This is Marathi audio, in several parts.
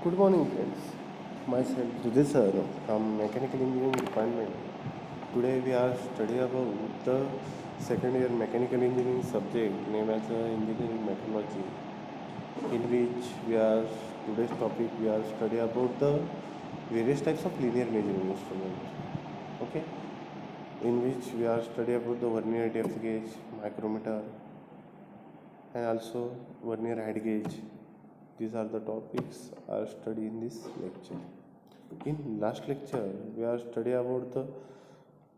Good morning, friends. Myself Judith sir from Mechanical Engineering Department. Today we are studying about the second year Mechanical Engineering subject named as Engineering Methodology, in which today's topic we are studying about the various types of linear measuring instruments. Okay, in which we are studying about the vernier depth gauge, micrometer, and also vernier height gauge. These are the topics are studied in this lecture. In last lecture, we are study about the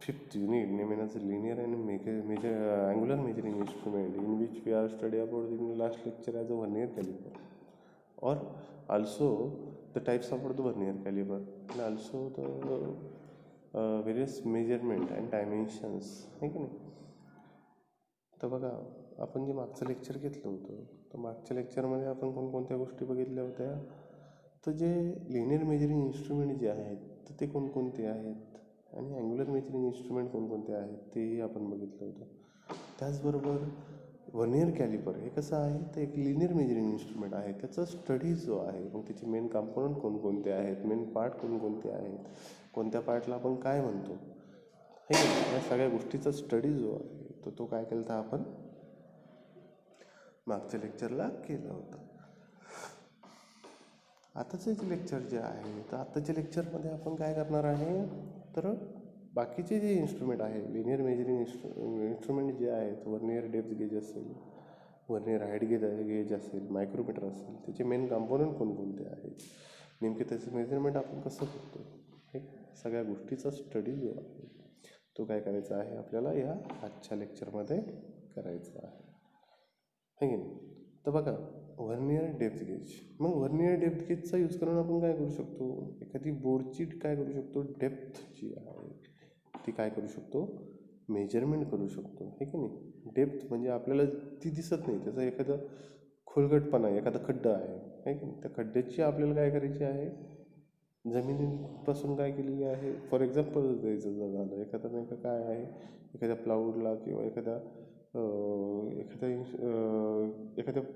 fifth unit, named as linear and angular measuring instrument, in which we are study about in last lecture as a vernier caliper, or also the types of the vernier caliper, and also the various measurement and dimensions. है की नाही? तर बघा, आपण जे मागचं लेक्चर घेतलं होतं, तर मागच्या लेक्चरमध्ये आपण कोणकोणत्या गोष्टी बघितल्या होत्या. तर जे लिनियर मेजरिंग इन्स्ट्रुमेंट जे आहेत तर ते कोणकोणते आहेत आणि अँग्युलर मेजरिंग इन्स्ट्रुमेंट कोणकोणते आहेत तेही आपण बघितलं होतं. त्याचबरोबर वर्नियर कॅलिपर हे कसं आहे, तर एक लिनियर मेजरिंग इन्स्ट्रुमेंट आहे. त्याचा स्टडी जो आहे, मग त्याचे मेन कॉम्पोनंट कोणकोणते आहेत, मेन पार्ट कोणकोणते आहेत, कोणत्या पार्टला आपण काय म्हणतो, हे या सगळ्या गोष्टीचा स्टडी जो आहे तर तो काय केला होता आपण मागच्या लेक्चरला केलं होतं. आताचे जे लेक्चर जे आहे तर आताच्या लेक्चरमध्ये आपण काय करणार आहे, तर बाकीचे जे इन्स्ट्रुमेंट आहे लिनियर मेजरिंग इन्स्ट्रुमेंट जे आहेत, वर्नियर डेप्थ गेज असेल, वर्नियर हाईट गेज असेल, मायक्रोमीटर असेल, त्याचे मेन कॉम्पोनंट कोणकोणते आहेत, नेमके त्याचं मेजरमेंट आपण कसं करतो, हे सगळ्या गोष्टीचा स्टडी जो आहे तो काय करायचा आहे आपल्याला या आजच्या लेक्चरमध्ये करायचा आहे. है की नाही? तर बघा, वर्नियर डेप्थ गेज. मग वर्नियर डेप्थ गेजचा यूज करून आपण काय करू शकतो, एखादी बोर्डची काय करू शकतो, डेप्थ जी आहे ती काय करू शकतो, मेजरमेंट करू शकतो. है की नाही? डेप्थ म्हणजे आपल्याला ती दिसत नाही, त्याचा एखादा खोलगटपणा आहे, एखादा खड्डा आहे, है की नाही? त्या खड्ड्याची आपल्याला काय करायची आहे, जमिनीपासून काय केलेली आहे. फॉर एक्झाम्पल द्यायचं जर झालं, एखादा नाही का काय आहे, एखाद्या प्लाऊडला किंवा एखाद्या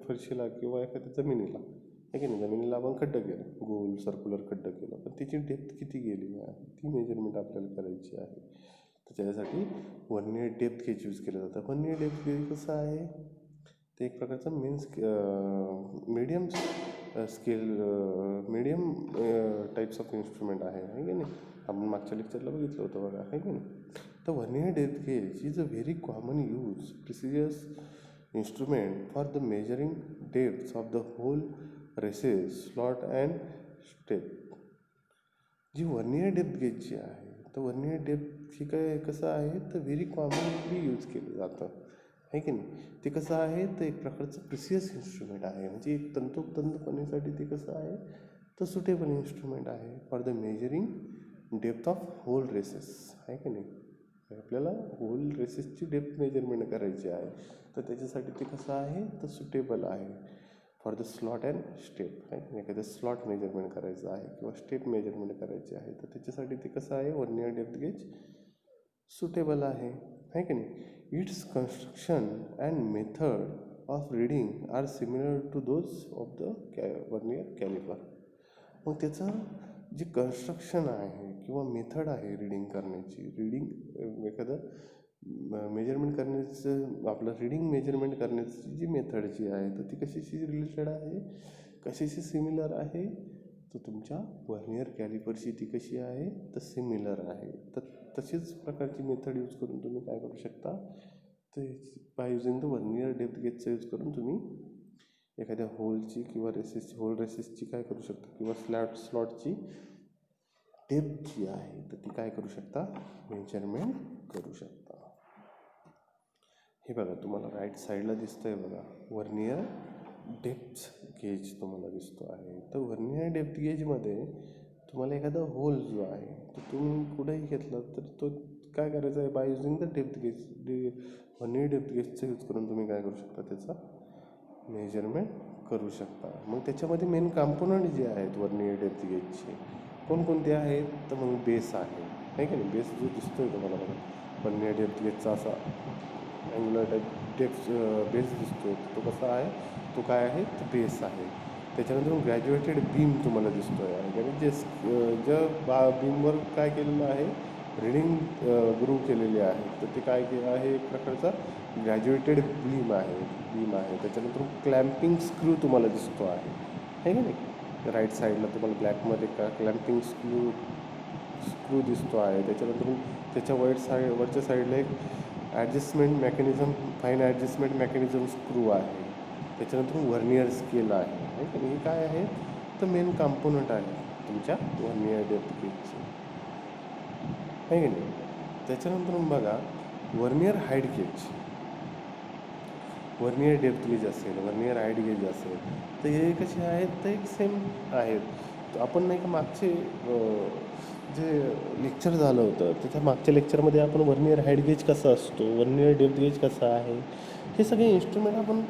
फरशीला किंवा एखाद्या जमिनीला, आहे की नाही, जमिनीला आपण खड्डं केलं, गोल सर्क्युलर खड्डं केलं, पण त्याची डेप्थ किती गेली आहे ती मेजरमेंट आपल्याला करायची आहे. तर त्याच्यासाठी वर्नियर डेप्थ गेज यूज केलं जातं. वर्नियर डेप्थ गेज कसं आहे, ते एक प्रकारचं मीडियम टाईप्स ऑफ इन्स्ट्रुमेंट आहे की नाही. आपण मागच्या लेक्चरला बघितलं होतं बघा, आहे की नाही. तर vernier depth gauge is a very common use precision instrument for the measuring depths of the hole, recess, slot and step. जी वर्नियर डेप्थ गेज जी आहे, तर वर्नियर डेप्थ ही काय कसं आहे, तर व्हेरी कॉमनली यूज केलं जातं, आहे की नाही. ते कसं आहे, तर एक प्रकारचं प्रिसियस इन्स्ट्रुमेंट आहे, म्हणजे तंतोतंतपणेसाठी ते कसं आहे, तर सुटेबल इन्स्ट्रुमेंट आहे for the measuring depth of hole recesses, आहे की नाही. आपल्याला होल रेसेसची डेप्थ मेजरमेंट करायची आहे, तर त्याच्यासाठी ते कसं आहे, तर सुटेबल आहे for the slot and step, आहे. एखादं स्लॉट मेजरमेंट करायचं आहे किंवा स्टेप मेजरमेंट करायची आहे, तर त्याच्यासाठी ते कसं आहे, वर्नियर डेप्थ गेज सुटेबल आहे की नाही. Its construction and method of reading are similar to those of the vernier caliper. मग त्याचं जे कन्स्ट्रक्शन आहे किंवा मेथड आहे रीडिंग करण्याची, एखादं मेजरमेंट करण्याचं आपलं रीडिंग मेजरमेंट करण्याची जी मेथड जी आहे, तर ती कशाशी रिलेटेड आहे, कशाशी सिमिलर आहे, तर तुमच्या वर्नियर कॅलिपरशी ती कशी आहे, तर सिमिलर आहे. तर तशीच प्रकारची मेथड यूज करून तुम्ही काय करू शकता, तर by using the vernier depth गेजचा यूज करून तुम्ही एखाद्या होलची किंवा होल रेसेसची काय करू शकता, किंवा स्लॉटची डेप्थ जी आहे तर ती काय करू शकता, मेजरमेंट करू शकता. हे बघा, तुम्हाला राईट साईडला दिसतंय बघा, वर्नियर डेप्थ गेज तुम्हाला दिसतो आहे. तर वर्नियर डेप्थ गेजमध्ये तुम्हाला एखादा होल जो आहे तो तुम्ही कुठेही घेतला तर तो काय करायचा आहे, by using the depth gauge, vernier depth गेजचा यूज करून तुम्ही काय करू शकता, त्याचा मेजरमेंट करू शकता. मग त्याच्यामध्ये मेन कॉम्पोनंट जे आहेत वर्नियर डेप्थ गेजचे कोणकोणते आहेत, तर मग बेस आहे की नाही. बेस जो दिसतोय तुम्हाला बघा, वर्नियर डेप्थ गेजचा असा अँग्युलर टाईप बेस दिसतोय, तो कसा आहे, तो काय आहे, तो बेस आहे. त्याच्यानंतर ग्रॅज्युएटेड बीम तुम्हाला दिसतो आहे आणि ज्या बीमवर काय केलेलं आहे, रिडिंग ग्रू केलेली आहे. तर ते काय केलं आहे, एक प्रकारचा ग्रॅज्युएटेड बीम आहे. त्याच्यानंतर क्लॅम्पिंग स्क्रू तुम्हाला दिसतो आहे की नाही. राईट साईडला तुम्हाला ब्लॅकमध्ये क्लॅम्पिंग स्क्रू दिसतो आहे. त्याच्यानंतर त्याच्या वरच्या साईडला एक adjustment mechanism, fine adjustment mechanism screw आहे. त्याच्यानंतर व्हर्नियर स्केल आहे की नाही. हे काय आहे, तर मेन कॉम्पोनंट आहे तुमच्या व्हर्नियर डेप्थ गेजचे आहे की नाही. त्याच्यानंतर बघा vernier height gauge, vernier depth gauge असेल, व्हर्नियर हाईट गेज असेल, तर हे कसे आहेत, तर एक सेम आहेत. तर आपण नाही का मागचे जे लेक्चर झालं होतं त्याच्या मागच्या लेक्चरमध्ये आपण व्हर्नियर हाईट गेज कसा असतो, व्हर्नियर डेप्थ गेज कसा आहे, हे सगळे इन्स्ट्रुमेंट आपण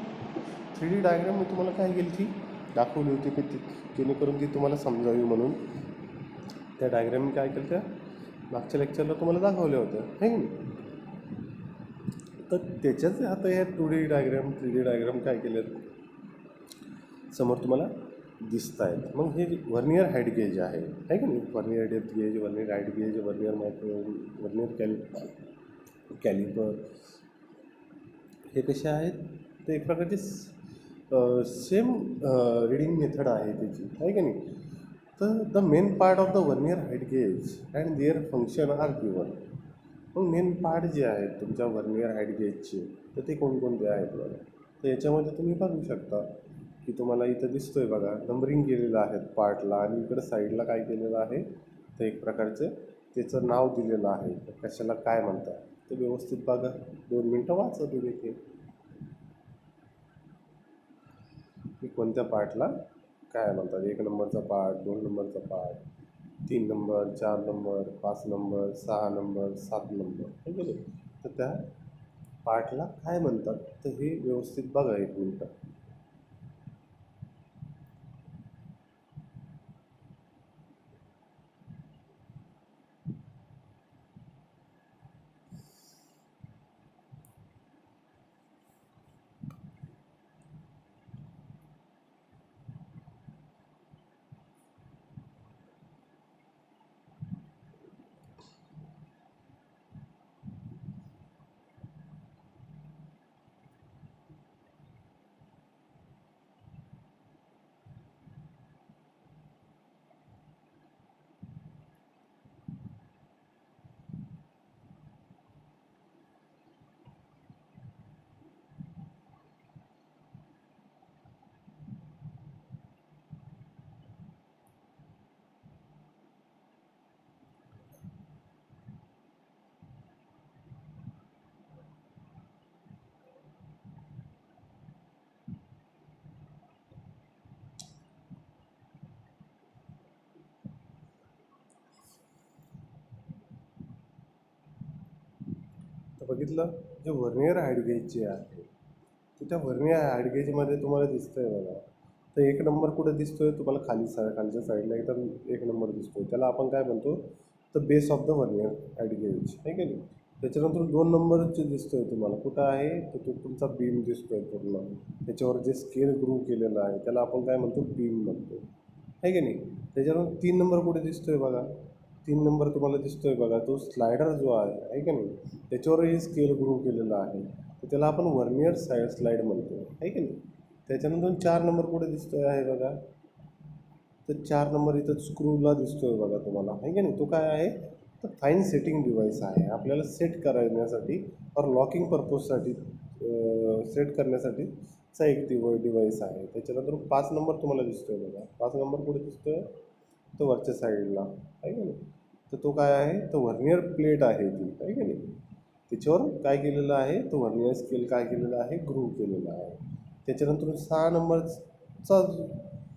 3D डायग्राम मी तुम्हाला काय केली ती दाखवली होती की जेणेकरून ती तुम्हाला समजावी म्हणून त्या डायग्राम मी काय केलं त्या मागच्या लेक्चरला तुम्हाला दाखवल्या होत्या आहे की नाही. तर त्याच्याच आता या 2D डायग्राम 3D डायग्राम काय केलेत समोर तुम्हाला दिसत आहेत. मग हे व्हर्नियर हाईट गेज आहे की नाही. Vernier depth gauge, vernier height gauge, vernier calliper हे कसे आहेत, तर एक प्रकारचे सेम रिडिंग मेथड आहे त्याची आहे की नाही. तर the main part of the vernier height gauge and their function are given. मग मेन पार्ट जे आहेत तुमच्या व्हर्नियर हाईट गेजचे, तर ते कोणकोणते आहेत बघा. तर याच्यामध्ये तुम्ही बघू शकता की तुम्हाला इथं दिसतोय बघा, नंबरिंग केलेलं आहे पार्टला आणि इकडं साईडला काय केलेलं आहे, तर एक प्रकारचं त्याचं नाव दिलेलं आहे, कशाला काय म्हणतात ते व्यवस्थित बघा. 2 मिनटं वाचा तुम्ही ते की कोणत्या पार्टला काय म्हणतात. 1 नंबरचा पार्ट, 2 नंबरचा part, 3 number, 4 number, 5 number, 6 number, 7 number हे गेले. तर त्या पार्टला काय म्हणतात, तर हे व्यवस्थित बघा 1 मिनटं. तर बघितलं, जे व्हर्नियर हाईट गेज जे आहे, तर त्या व्हर्नियर हाईट गेजमध्ये तुम्हाला दिसतंय बघा, तर 1 नंबर कुठे दिसतोय तुम्हाला खालच्या साईडला एकदम 1 नंबर दिसतोय, त्याला आपण काय म्हणतो, तर base of the vernier height gauge आहे की नाही. त्याच्यानंतर 2 नंबरचे दिसतोय तुम्हाला कुठं आहे, तर तो तुमचा बीम दिसतोय पूर्ण, त्याच्यावर जे स्केल ग्रू केलेलं आहे त्याला आपण काय म्हणतो, बीम म्हणतो आहे की नाही. त्याच्यानंतर 3 नंबर कुठे दिसतोय बघा, 3 नंबर तुम्हाला दिसतोय बघा, तो स्लायडर जो आहे की नाही, त्याच्यावरही स्केल ग्रू केलेला आहे, तर त्याला आपण व्हर्नियर स्लाईड म्हणतो आहे की नाही. त्याच्यानंतर 4 नंबर कुठे दिसतोय आहे बघा, तर 4 नंबर इथं स्क्रूला दिसतोय बघा तुम्हाला आहे की नाही. तो काय आहे, तर फाईन सेटिंग डिव्हाइस आहे, आपल्याला सेट करण्यासाठी और लॉकिंग पर्पजसाठी सेट करण्यासाठीचा एक डिव्हाइस आहे. त्याच्यानंतर 5 नंबर तुम्हाला दिसतोय बघा, 5 नंबर कुठे दिसतोय, तो वरच्या साईडला आहे की नाही. तर तो काय आहे, तो व्हर्नियर प्लेट आहे ती आहे की नाही. त्याच्यावर काय केलेलं आहे, तो व्हर्नियर स्केल काय केलेला आहे, ग्रू केलेला आहे. त्याच्यानंतर 6 नंबरचा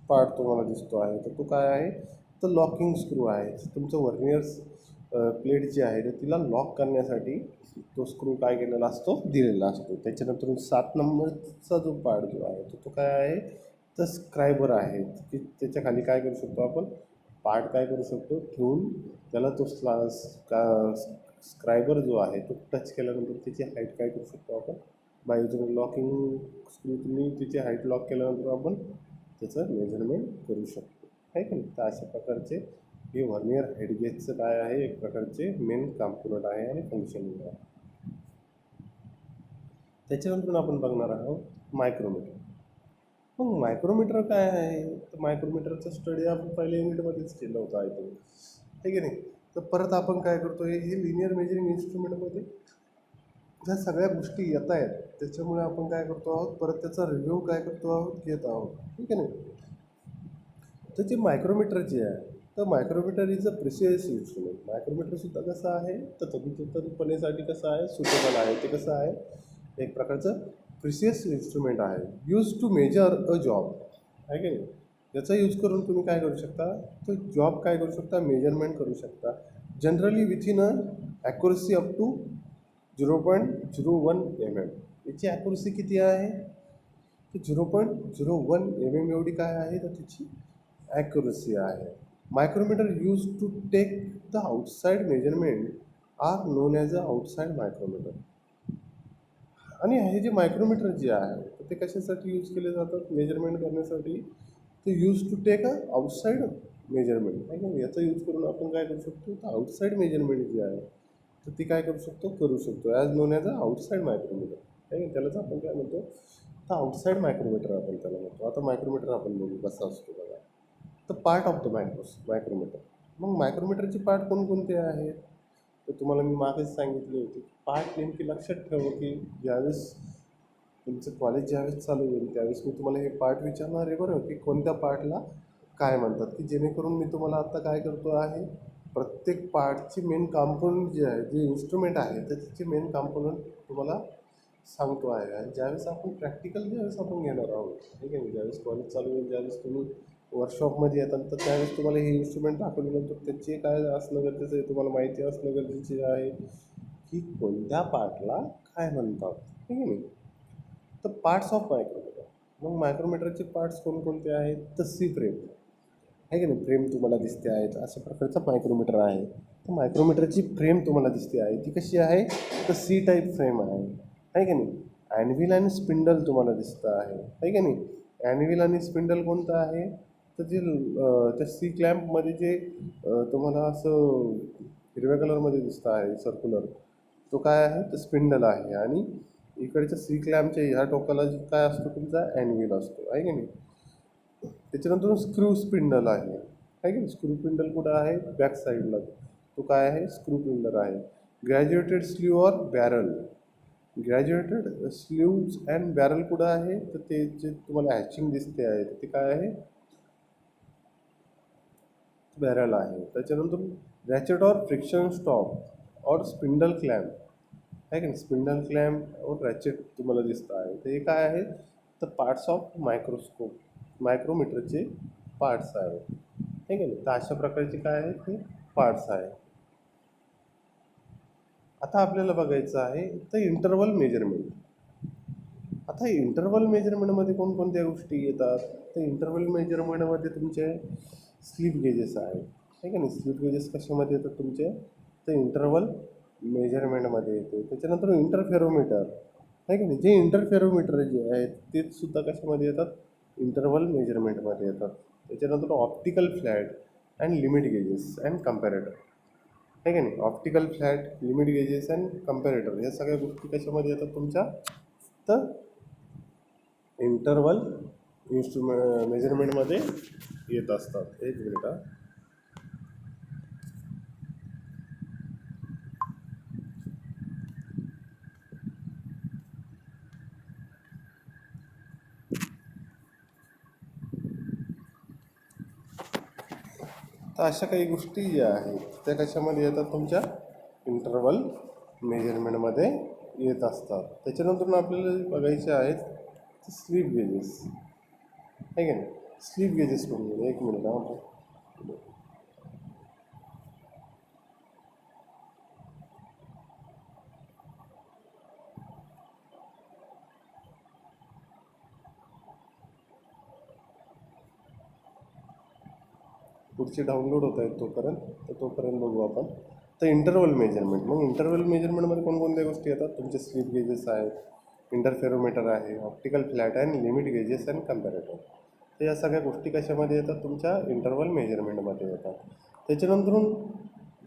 पार्ट तुम्हाला दिसतो आहे, तर तो काय आहे, तर लॉकिंग स्क्रू आहे. तुमचं व्हर्नियर प्लेट जी आहे तर तिला लॉक करण्यासाठी तो स्क्रू काय केलेला असतो, दिलेला असतो. त्याच्यानंतर 7 नंबरचा जो पार्ट जो आहे तो काय आहे, तर स्क्रायबर आहे, की त्याच्या खाली काय करू शकतो आपण, पार्ट काय करू शकतो ठेवून त्याला तो स्क्रायबर जो आहे तो टच केल्यानंतर त्याची हाईट काय करू शकतो आपण, बाजूने लॉकिंग स्क्रू तुम्ही तिची हाईट लॉक केल्यानंतर आपण त्याचं मेजरमेंट करू शकतो, आहे की नाही. तर अशा प्रकारचे हे व्हर्नियर हाईट गेजचं काय आहे, एक प्रकारचे मेन कॉम्पोनंट आहे आणि फंक्शनिंग आहे. त्याच्यानंतर आपण बघणार आहोत मायक्रोमीटर. मग मायक्रोमीटर काय आहे, तर मायक्रोमीटरचा स्टडी आपण पहिल्या युनिटमध्येच केलं होतं आहे तो, आहे की नाही. तर परत आपण काय करतो, हे लिनियर मेजरिंग इन्स्ट्रुमेंटमध्ये ज्या सगळ्या गोष्टी येत आहेत त्याच्यामुळे आपण काय करतो आहोत, परत त्याचा रिव्ह्यू काय करतो आहोत, घेत आहोत, ठीक आहे नाही. तर जे मायक्रोमीटर जे आहे, तर micrometer is a precious instrument. मायक्रोमीटरसुद्धा कसं आहे, तर तंतोतंतपणेसाठी कसं आहे, सुटेबल आहे. ते कसं आहे, एक प्रकारचं प्रिसियस इन्स्ट्रुमेंट आहे, use to measure a job, आहे की नाही. याचा यूज करून तुम्ही काय करू शकता, तो जॉब काय करू शकता, मेजरमेंट करू शकता. Generally within a accuracy up to 0.01 mm. याची ॲक्युरसी किती आहे, तर 0.01 mm एवढी काय आहे, तर त्याची ॲक्युरसी आहे. Micrometer use to take the outside measurement are known as a outside micrometer. आणि हे जे मायक्रोमीटर जे आहे, तर ते कशासाठी यूज केले जातात, मेजरमेंट करण्यासाठी. ते use to take a outside measurement, आहे का. याचा यूज करून आपण काय करू शकतो, तर आउटसाईड मेजरमेंट जे आहे तर ती काय करू शकतो as known as a outside micrometer, आहे की. त्यालाच आपण काय म्हणतो, तर आउटसाईड मायक्रोमीटर आपण त्याला म्हणतो. आता मायक्रोमीटर आपण बघू कसा असतो बघा. तर पार्ट ऑफ द मायक्रोमीटर. मग मायक्रोमीटरचे पार्ट कोणकोणते आहेत, तर तुम्हाला मी मागेच सांगितले होते. पार्ट नेमकी लक्षात ठेवा, की ज्यावेळेस तुमचं कॉलेज ज्यावेळेस चालू होईल त्यावेळेस मी तुम्हाला हे पार्ट विचारणार आहे बरं, की कोणत्या पार्टला काय म्हणतात, की जेणेकरून मी तुम्हाला आत्ता काय करतो आहे, प्रत्येक पार्टची मेन कॉम्पोनंट जे आहे, जे इन्स्ट्रुमेंट आहे तर त्याचे मेन कॉम्पोनंट तुम्हाला सांगतो आहे. आणि ज्यावेळेस आपण प्रॅक्टिकल ज्यावेळेस आपण घेणार आहोत, ठीक आहे, ज्यावेळेस कॉलेज चालू होईल, ज्यावेळेस तुम्ही वर्कशॉपमध्ये येतात, तर त्यावेळेस तुम्हाला हे इन्स्ट्रुमेंट दाखवल्यानंतर त्याचे काय असणं गरजेचं आहे, तुम्हाला माहिती असणं गरजेचे आहे, की कोणत्या पार्टला काय म्हणतात, ठीक आहे नाही. तर पार्ट्स ऑफ मायक्रोमीटर. मग मायक्रोमीटरचे पार्ट्स कोणकोणते आहेत, तर सी फ्रेम, आहे की नाही. फ्रेम तुम्हाला दिसते आहेत, अशा प्रकारचा मायक्रोमीटर आहे. तर मायक्रोमीटरची फ्रेम तुम्हाला दिसते आहे, ती कशी आहे, तर सी टाईप फ्रेम आहे की नाही. ॲनव्हिल आणि स्पिंडल तुम्हाला दिसतं आहे की नाही. ॲनव्हिल आणि स्पिंडल कोणतं आहे, तर जे त्या सी क्लॅम्पमध्ये जे तुम्हाला असं हिरव्या कलरमध्ये दिसतं आहे सर्क्युलर, तो काय आहे, तर स्पिंडल आहे. आणि इकडच्या सी क्लॅम्पच्या ह्या टोकाला काय असतो, तुमचा ॲनव्हिल असतो, आहे की नाही. त्याच्यानंतर स्क्रू स्पिंडल आहे की नाही. स्क्रू स्पिंडल कुठं आहे, बॅक साईडला, तो काय आहे, स्क्रू स्पिंडल आहे. Graduated slew or barrel. Graduated sleeves and barrel कुठं आहे, तर ते जे तुम्हाला हॅचिंग दिसते आहे ते काय आहे, बॅरल आहे. त्याच्यानंतर रॅचेट ऑर फ्रिक्शन स्टॉप और स्पिंडल क्लॅम्प, आहे की नाही. स्पिंडल क्लॅम्प और रॅचेट तुम्हाला दिसतं आहे. तर हे काय आहे, तर पार्ट्स ऑफ मायक्रोमीटरचे पार्ट्स आहेत, आहे की नाही. तर अशा प्रकारचे काय आहेत, हे पार्ट्स आहे. आता आपल्याला बघायचं आहे तर इंटरवल मेजरमेंट. आता इंटरवल मेजरमेंटमध्ये कोणकोणत्या गोष्टी येतात, तर इंटरवल मेजरमेंटमध्ये तुमचे स्लिप गेजेस आहेत, आहे की नाही. स्लिप गेजेस कशामध्ये येतात तुमचे, तर इंटरवल मेजरमेंटमध्ये येते. त्याच्यानंतर इंटरफेरोमीटर, आहे की नाही. जे इंटरफेरोमीटर जे आहेत ते सुद्धा कशामध्ये येतात, इंटरवल मेजरमेंटमध्ये येतात. त्याच्यानंतर optical flat and limit gauges and comparator, आहे की नाही. Optical flat, limit gauges and comparator या सगळ्या गोष्टी कशामध्ये येतात तुमच्या, तर इंटरवल मेजरमेंटमध्ये येत असतात. एक मिनिट हा. तर अशा काही गोष्टी ज्या आहेत त्या कशामध्ये येतात, तुमच्या इंटरवल मेजरमेंटमध्ये येत असतात. त्याच्यानंतर आपल्याला बघायचे आहेत स्लीप गेजेस, आहे की नाही. स्लीप गेजेस म्हणून एक मिनिट हा. पुढचे डाउनलोड होत आहेत तोपर्यंत, तर तोपर्यंत बघू आपण. तर इंटरवल मेजरमेंट. मग इंटरवल मेजरमेंटमध्ये कोणकोणत्या गोष्टी येतात, तुमचे स्लिप गेजेस आहेत, इंटरफेरोमीटर आहे, ऑप्टिकल फ्लॅट आहे आणि लिमिट गेजेस अँड कम्पॅरेटर. तर या सगळ्या गोष्टी कशामध्ये येतात, तुमच्या इंटरवल मेजरमेंटमध्ये येतात. त्याच्यानंतरून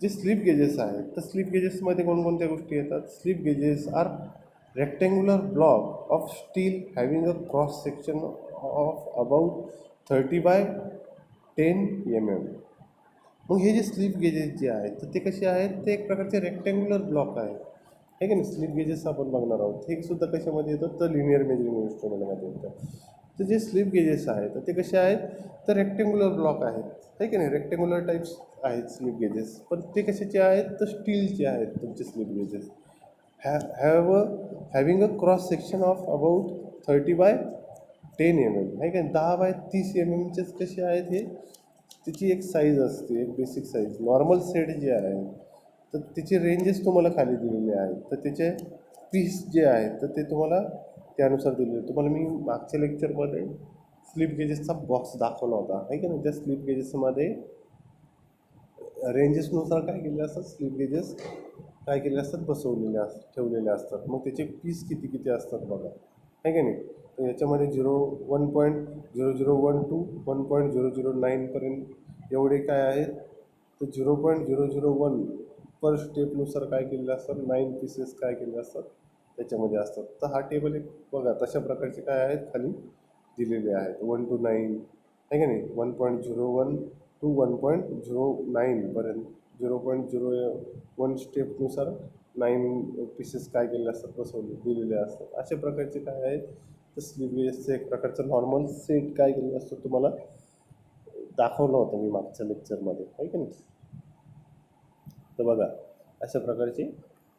जे स्लिप गेजेस आहेत, तर स्लिप गेजेसमध्ये कोणकोणत्या गोष्टी येतात. Slip gauges are rectangular block of steel having a cross section of about 30 by 10 mm. मग हे जे स्लिप गेजेस जे आहेत तर ते कसे आहेत, ते एक प्रकारचे रेक्टँग्युलर ब्लॉक आहेत, आहे की नाही. स्लिप गेजेस आपण बघणार आहोत, हे सुद्धा कशामध्ये येतं, तर लिनियर मेजरिंग इन्स्ट्रुमेंटमध्ये येतं. तर जे स्लिप गेजेस आहेत तर ते कसे आहेत, तर रेक्टँग्युलर ब्लॉक आहेत, आहे की नाही. रेक्टँग्युलर टाईप्स आहेत स्लिप गेजेस, पण ते कशाचे आहेत, तर स्टीलचे आहेत तुमचे slip gauges. Having a cross section of about 30 by 10 mm, आहे का. 10 by 30 mm कसे आहेत हे, त्याची एक साईज असते, एक बेसिक साईज. नॉर्मल सेट जे आहे तर त्याचे रेंजेस तुम्हाला खाली दिलेले आहेत, तर त्याचे पीस जे आहेत तर ते तुम्हाला त्यानुसार दिलेले. तुम्हाला मी मागच्या लेक्चरमध्ये स्लिप गेजेसचा बॉक्स दाखवला होता, आहे की नाही. त्या स्लिप गेजेसमध्ये रेंजेसनुसार काय केले असतात, स्लिप गेजेस काय केले असतात, बसवलेले ठेवलेले असतात. मग त्याचे पीस किती किती असतात बघा, आहे की नाही. तर याच्यामध्ये 1.0012 to 1.009पर्यंत एवढे काय आहेत, तर 0.001 पर स्टेपनुसार काय केलेले असतात, 9 पीसेस काय केले असतात त्याच्यामध्ये असतात. तर हा टेबल एक बघा, तशा प्रकारचे काय आहेत खाली दिलेले आहेत. 1 to 9, आहे का नाही. 1.01 to 1.09पर्यंत 0.01 स्टेपनुसार 9 पीसेस काय केलेले असतात, बसवले दिलेले असतात. अशा प्रकारचे काय आहेत, तर स्लिप गेजेसचं एक प्रकारचं नॉर्मल सेट काय केलेलं असतं तुम्हाला दाखवलं होतं मी मागच्या लेक्चरमध्ये, आहे की नाही. तर बघा, अशा प्रकारचे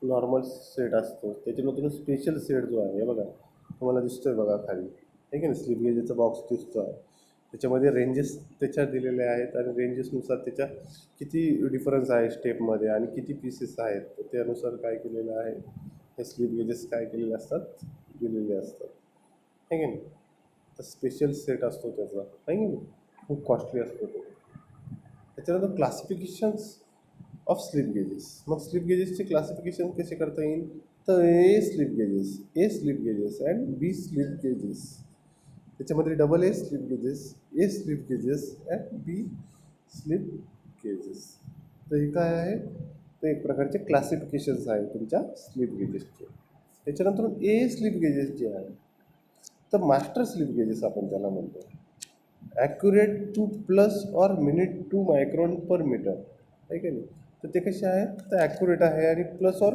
नॉर्मल सेट असतो. त्याच्यानंतर स्पेशल सेट जो आहे बघा, तुम्हाला दिसतोय बघा खाली, आहे की नाही. स्लिप गेजेसचा बॉक्स दिसतो आहे, त्याच्यामध्ये रेंजेस त्याच्या दिलेल्या आहेत आणि रेंजेसनुसार त्याच्या किती डिफरन्स आहे स्टेपमध्ये आणि किती पीसेस आहेत, तर त्यानुसार काय केलेलं आहे, हे स्लिप गेजेस काय केलेले असतात, दिलेले असतात, आहे की नाही. तर स्पेशल सेट असतो त्याचा, आहे की नाही. खूप कॉस्टली असतो तो. त्याच्यानंतर क्लासिफिकेशन्स ऑफ स्लिप गेजेस. मग स्लिप गेजेसचे क्लासिफिकेशन कसे करता येईल, तर A slip gauges and B slip gauges. त्याच्यामध्ये double A slip gauges, A slip gauges and B slip gauges. तर हे काय आहे, तर एक प्रकारचे क्लासिफिकेशन्स आहे तुमच्या स्लिप गेजेसचे. त्याच्यानंतर ए स्लिप गेजेस जे आहे, तर मास्टर स्लिप गेजेस आपण त्याला म्हणतो. Accurate to plus or minute 2 micron per metre, आहे का नाही. तर ते कसे आहेत, तर ॲक्युरेट आहे आणि plus or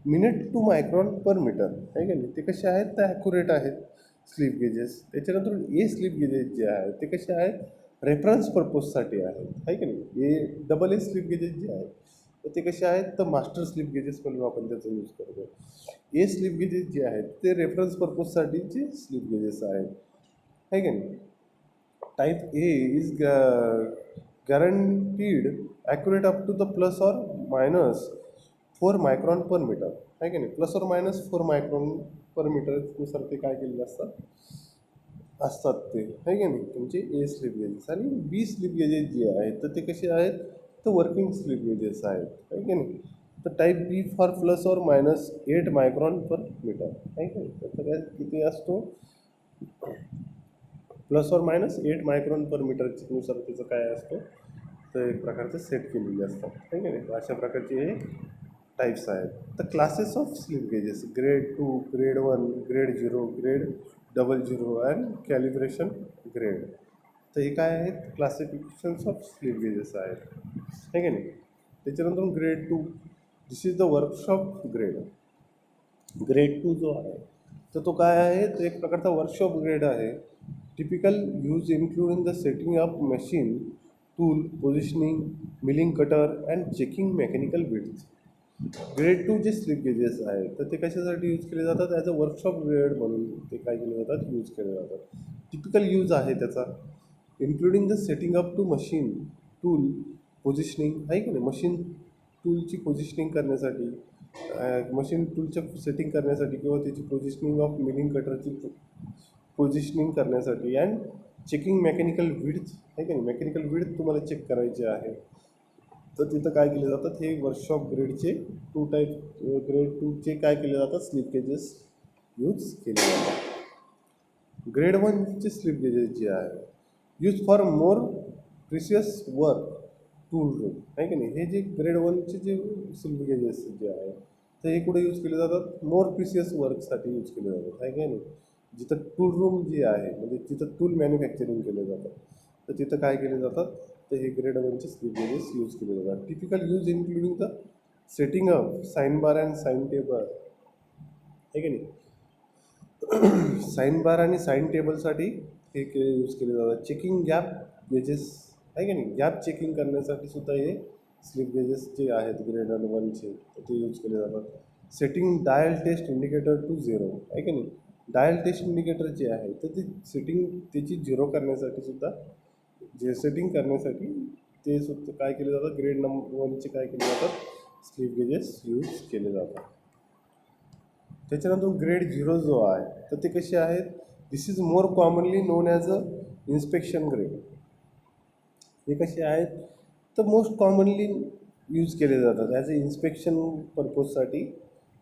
minute 2 micron per metre, आहे का नाही. ते कसे आहेत, तर ॲक्युरेट आहेत स्लिप गेजेस. त्याच्यानंतर ए स्लिप गेजेस जे आहेत ते कसे आहेत, रेफरन्स पर्पजसाठी आहेत, आहे की नाही. ए स्लिप गेजेस जे आहेत तर ते कसे आहेत, तर मास्टर स्लिप गेजेस म्हणून आपण त्याचा यूज करतो. ए स्लिप गेजेस जे आहेत ते रेफरन्स पर्पजसाठीचे स्लिप गेजेस आहेत, आहे की नाही. Type A is guaranteed accurate up to the plus or minus 4 micron per meter, आहे की नाही. प्लस और मायनस 4 मायक्रॉन पर मीटरनुसार ते काय केलेले असतात ते, आहे की नाही, तुमचे ए स्लिप गेजेस. आणि बी स्लिप गेजेस जे आहेत तर ते कसे आहेत, तर वर्किंग स्लिप गेजेस आहेत, आहे की नाही. तर type B for plus or minus 8 micron per metre, आहे की नाही. तर सगळ्यात किती असतो, प्लस और मायनस 8 मायक्रॉन पर मीटरनुसार त्याचं काय असतं, तर एक प्रकारचे सेट केलेले असतात, आहे की नाही. अशा प्रकारचे हे टाईप्स आहेत. तर classes of slip gauges, grade 2, grade 1, grade 0, grade 00 and calibration grade. तर हे काय आहेत, क्लासिफिकेशन्स ऑफ स्लिप गेजेस आहेत, आहे की नाही. त्याच्यानंतर grade 2, this is the workshop grade. Grade 2 जो आहे तर तो काय आहे, तो एक प्रकारचा वर्कशॉप ग्रेड आहे. Typical use including the setting up machine, tool, positioning, milling cutter and checking mechanical width. Grade 2 जे स्लिप गेजेस आहेत तर ते कशासाठी यूज केले जातात, ॲज अ वर्कशॉप ग्रेड म्हणून ते काय केले जातात, यूज केले जातात. टिपिकल यूज आहे त्याचा, including the setting up to machine, tool, positioning, आहे की नाही. मशीन टूलची पोझिशनिंग करण्यासाठी, मशीन टूलच्या सेटिंग करण्यासाठी किंवा त्याची पोझिशनिंग ऑफ मिलिंग कटरची पोझिशनिंग करण्यासाठी, अँड चेकिंग मेकॅनिकल विड्थ, आहे की नाही. मेकॅनिकल विड्थ तुम्हाला चेक करायची आहे तर तिथं काय केले जातात, हे वर्कशॉप ग्रेडचे ग्रेड 2चे काय केले जातात, स्लिप गेजेस यूज केले जातात. ग्रेड 1चे स्लिप गेजेस जे आहे use for more precious work tool room आहे की नाही. हे जे ग्रेड वनचे जे स्लीप गेजेस जे आहे तर हे कुठे यूज केले जातात, मोर प्रिशियस वर्कसाठी यूज केले जातात आहे की नाही. जिथं टूल रूम जी आहे म्हणजे तिथं टूल मॅन्युफॅक्चरिंग केले जातात तर तिथं काय केले जातात तर हे ग्रेड वनचे स्लीप गेजेस यूज केले जातात. Typical use including the setting up sine bar and sine table आहे की नाही. साइन बार आणि साइन टेबलसाठी हे यूज केले जातात. चेकिंग गॅप गेजेस आहे की नाही, गॅप चेकिंग करण्यासाठी सुद्धा हे स्लिप गेजेस जे आहेत ग्रेड वनचे ते यूज केले जातात. Setting dial test indicator to zero आहे की नाही. डायल टेस्ट इंडिकेटर जे आहे तर ते सेटिंग त्याची झिरो करण्यासाठी सुद्धा जे सेटिंग करण्यासाठी ते सुद्धा काय केले जातात, ग्रेड नंबर वनचे काय केले जातात स्लिप गेजेस यूज केले जातात. त्याच्यानंतर ग्रेड झिरो जो आहे तर ते कसे आहेत, this is more commonly known as a inspection grade. हे कसे आहेत तर मोस्ट कॉमनली यूज केले जातात ॲज अ इन्स्पेक्शन पर्पजसाठी.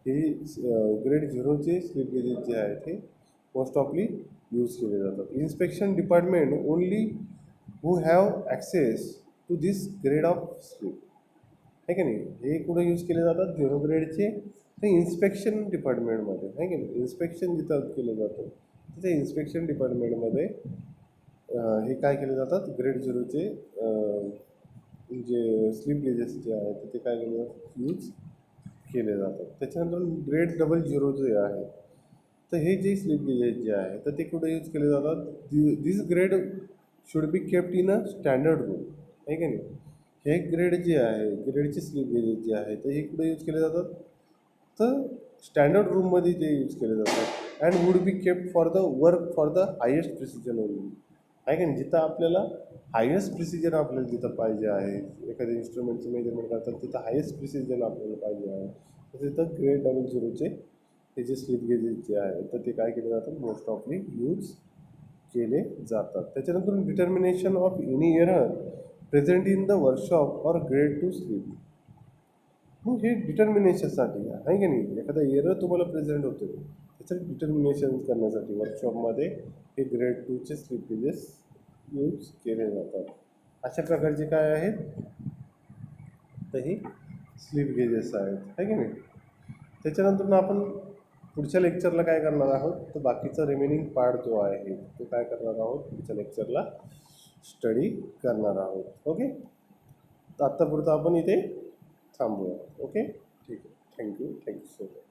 हे ग्रेड झिरोचे स्लिप गेजेस जे आहेत ते मोस्ट ऑफली यूज केले जातात. Inspection department only who have access to this grade of slip आहे की नाही. हे कुठे यूज केले जातात झिरो ग्रेडचे ते इन्स्पेक्शन डिपार्टमेंटमध्ये आहे की नाही. इन्स्पेक्शन जिथं केलं जातं तिथे इन्स्पेक्शन डिपार्टमेंटमध्ये हे काय केले जातात ग्रेड झिरोचे जे स्लिप गेजेस जे आहेत ते काय केले जातात यूज केले जातात. त्याच्यानंतर ग्रेड डबल झिरो जे आहे तर हे जे स्लिप गेजेस जे आहे तर ते कुठे यूज केले जातात, this grade should be kept in a standard room आहे की नाही. हे ग्रेड जे आहे ग्रेडचे स्लिप गेजेस जे आहे तर हे कुठे यूज केले जातात तर स्टँडर्ड रूममध्ये जे यूज केले जातात and would be kept for the work for the highest precision only आहे की नाही. जिथं आपल्याला हायेस्ट प्रिसिजन आपल्याला जिथं पाहिजे आहे, एखाद्या इन्स्ट्रुमेंटचं मेजरमेंट करतात तिथं हायेस्ट प्रिसिजन आपल्याला पाहिजे आहे तर तिथं ग्रेड डबल झिरोचे हे जे स्लिप गेजेस जे आहे तर ते काय केले जातात मोस्ट ऑफली यूज केले जातात. त्याच्यानंतर determination of any error present in the workshop or grade two slip. मग हे डिटर्मिनेशनसाठी आहे की नाही, एखादा एरर तुम्हाला प्रेझेंट होतो त्याचं डिटर्मिनेशन करण्यासाठी वर्कशॉपमध्ये हे ग्रेड टूचे स्लिप गेजेस यूज केले जातात. अशा प्रकारचे काय आहेत तर हे स्लिप गेजेस आहेत आहे की नाही. त्याच्यानंतर आपण पुढच्या लेक्चरला काय करणार आहोत तर बाकीचा रिमेनिंग पार्ट जो आहे तो काय करणार आहोत पुढच्या लेक्चरला स्टडी करणार आहोत. ओके, तर आत्तापुरतं आपण इथे थांबूया. ओके, ठीक आहे. Thank you so much.